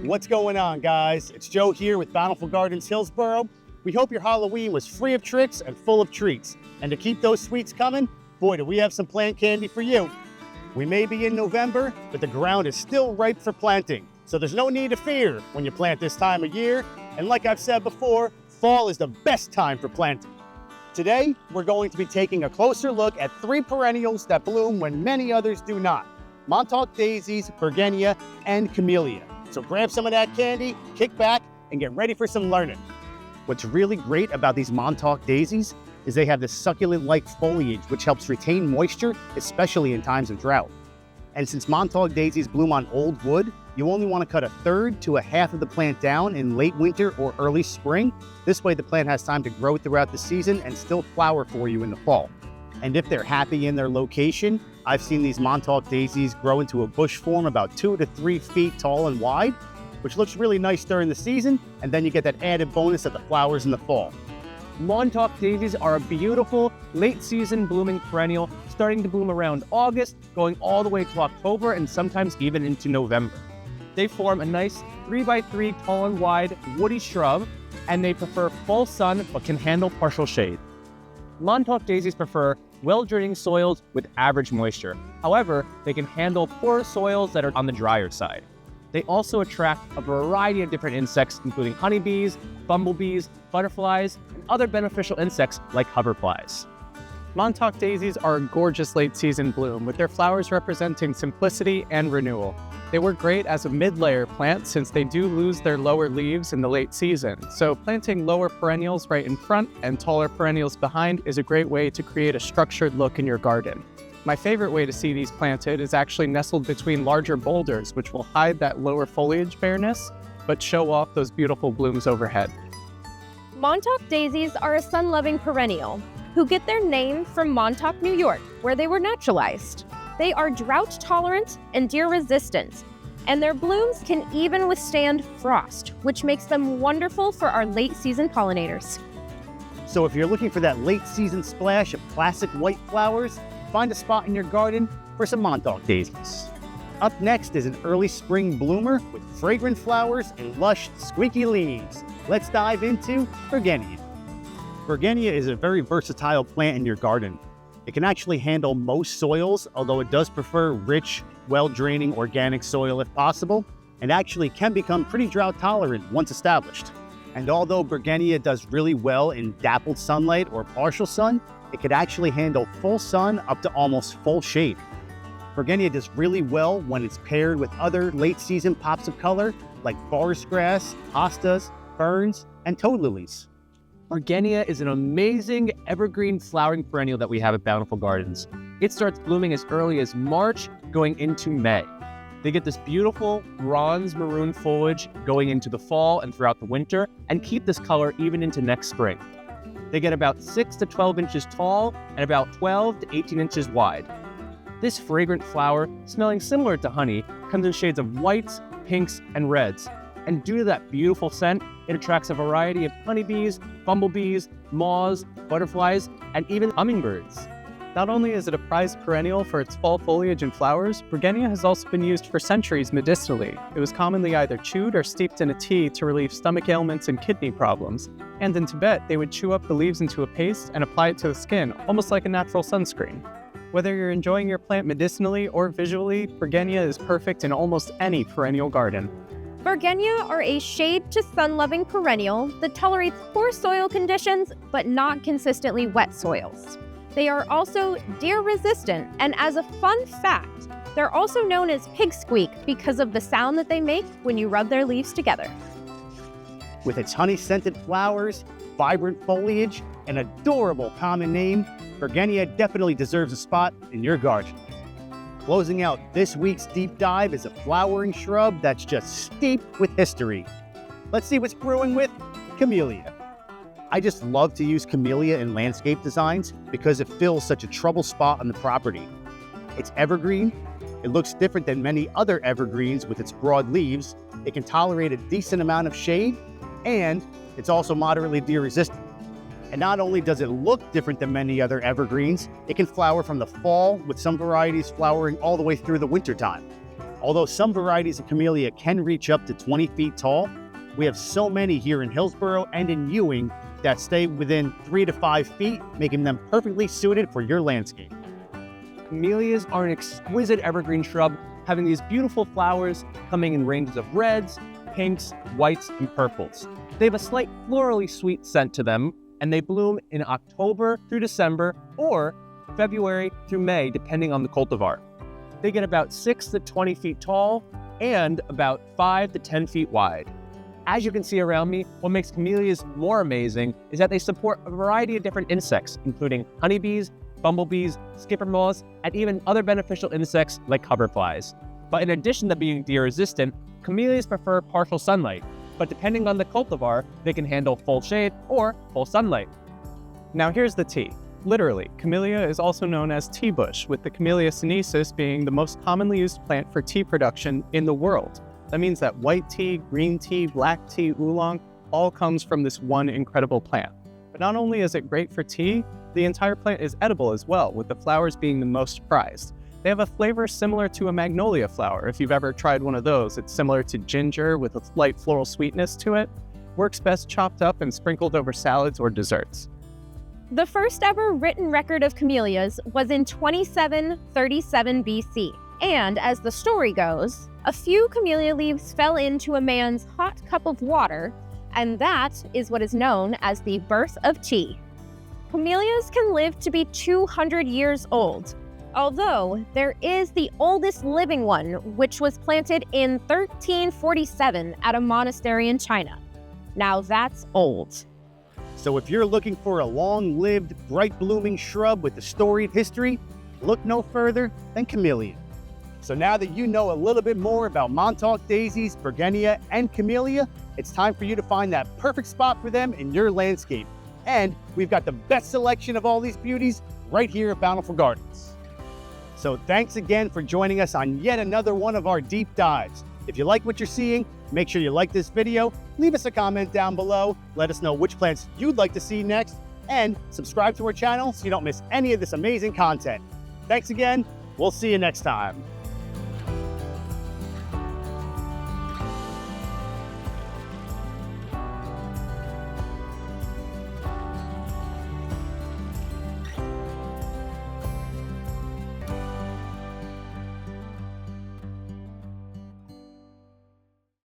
What's going on, guys? It's Joe here with Bountiful Gardens, Hillsboro. We hope your Halloween was free of tricks and full of treats. And to keep those sweets coming, boy, do we have some plant candy for you. We may be in November, but the ground is still ripe for planting. So there's no need to fear when you plant this time of year. And like I've said before, fall is the best time for planting. Today, we're going to be taking a closer look at 3 perennials that bloom when many others do not. Montauk Daisies, Bergenia, and Camellia. So grab some of that candy, kick back, and get ready for some learning. What's really great about these Montauk Daisies is they have this succulent-like foliage which helps retain moisture, especially in times of drought. And since Montauk Daisies bloom on old wood, you only want to cut 1/3 to 1/2 of the plant down in late winter or early spring. This way the plant has time to grow throughout the season and still flower for you in the fall. And if they're happy in their location, I've seen these Montauk Daisies grow into a bush form about 2 to 3 feet tall and wide, which looks really nice during the season, and then you get that added bonus of the flowers in the fall. Montauk Daisies are a beautiful late season blooming perennial, starting to bloom around August, going all the way to October and sometimes even into November. They form a nice 3x3 tall and wide woody shrub, and they prefer full sun but can handle partial shade. Montauk Daisies prefer well-draining soils with average moisture. However, they can handle poor soils that are on the drier side. They also attract a variety of different insects, including honeybees, bumblebees, butterflies, and other beneficial insects like hoverflies. Montauk Daisies are a gorgeous late season bloom, with their flowers representing simplicity and renewal. They work great as a mid-layer plant since they do lose their lower leaves in the late season, so planting lower perennials right in front and taller perennials behind is a great way to create a structured look in your garden. My favorite way to see these planted is actually nestled between larger boulders, which will hide that lower foliage bareness, but show off those beautiful blooms overhead. Montauk Daisies are a sun-loving perennial who get their name from Montauk, New York, where they were naturalized. They are drought-tolerant and deer-resistant, and their blooms can even withstand frost, which makes them wonderful for our late-season pollinators. So if you're looking for that late season splash of classic white flowers, find a spot in your garden for some Montauk Daisies. Up next is an early spring bloomer with fragrant flowers and lush, squeaky leaves. Let's dive into Bergenia. Bergenia is a very versatile plant in your garden. It can actually handle most soils, although it does prefer rich, well-draining organic soil if possible, and actually can become pretty drought tolerant once established. And although Bergenia does really well in dappled sunlight or partial sun, it could actually handle full sun up to almost full shade. Bergenia does really well when it's paired with other late-season pops of color like forest grass, hostas, ferns, and toad lilies. Bergenia is an amazing evergreen flowering perennial that we have at Bountiful Gardens. It starts blooming as early as March, going into May. They get this beautiful bronze maroon foliage going into the fall and throughout the winter, and keep this color even into next spring. They get about 6 to 12 inches tall and about 12 to 18 inches wide. This fragrant flower, smelling similar to honey, comes in shades of whites, pinks, and reds. And due to that beautiful scent, it attracts a variety of honeybees, bumblebees, moths, butterflies, and even hummingbirds. Not only is it a prized perennial for its fall foliage and flowers, Bergenia has also been used for centuries medicinally. It was commonly either chewed or steeped in a tea to relieve stomach ailments and kidney problems. And in Tibet, they would chew up the leaves into a paste and apply it to the skin, almost like a natural sunscreen. Whether you're enjoying your plant medicinally or visually, Bergenia is perfect in almost any perennial garden. Bergenia are a shade to sun-loving perennial that tolerates poor soil conditions but not consistently wet soils. They are also deer-resistant, and as a fun fact, they're also known as Pigsqueak because of the sound that they make when you rub their leaves together. With its honey-scented flowers, vibrant foliage, and adorable common name, Bergenia definitely deserves a spot in your garden. Closing out this week's deep dive is a flowering shrub that's just steeped with history. Let's see what's brewing with Camellia. I just love to use Camellia in landscape designs because it fills such a trouble spot on the property. It's evergreen, it looks different than many other evergreens with its broad leaves, it can tolerate a decent amount of shade, and it's also moderately deer resistant. And not only does it look different than many other evergreens, it can flower from the fall, with some varieties flowering all the way through the winter time. Although some varieties of camellia can reach up to 20 feet tall, we have so many here in Hillsborough and in Ewing that stay within 3 to 5 feet, making them perfectly suited for your landscape. Camellias are an exquisite evergreen shrub, having these beautiful flowers coming in ranges of reds, pinks, whites, and purples. They have a slight florally sweet scent to them, and they bloom in October through December or February through May, depending on the cultivar. They get about 6 to 20 feet tall and about 5 to 10 feet wide. As you can see around me, what makes camellias more amazing is that they support a variety of different insects, including honeybees, bumblebees, skipper moths, and even other beneficial insects like hoverflies. But in addition to being deer-resistant, camellias prefer partial sunlight, but depending on the cultivar, they can handle full shade or full sunlight. Now here's the tea. Literally, camellia is also known as tea bush, with the Camellia sinensis being the most commonly used plant for tea production in the world. That means that white tea, green tea, black tea, oolong, all comes from this one incredible plant. But not only is it great for tea, the entire plant is edible as well, with the flowers being the most prized. They have a flavor similar to a magnolia flower. If you've ever tried one of those, it's similar to ginger with a slight floral sweetness to it. Works best chopped up and sprinkled over salads or desserts. The first ever written record of camellias was in 2737 BC. And as the story goes, a few camellia leaves fell into a man's hot cup of water, and that is what is known as the birth of tea. Camellias can live to be 200 years old, although there is the oldest living one, which was planted in 1347 at a monastery in China. Now that's old. So if you're looking for a long-lived, bright-blooming shrub with a storied history, look no further than camellia. So now that you know a little bit more about Montauk Daisies, Bergenia, and Camellia, it's time for you to find that perfect spot for them in your landscape. And we've got the best selection of all these beauties right here at Bountiful Gardens. So thanks again for joining us on yet another one of our deep dives. If you like what you're seeing, make sure you like this video, leave us a comment down below, let us know which plants you'd like to see next, and subscribe to our channel so you don't miss any of this amazing content. Thanks again, we'll see you next time.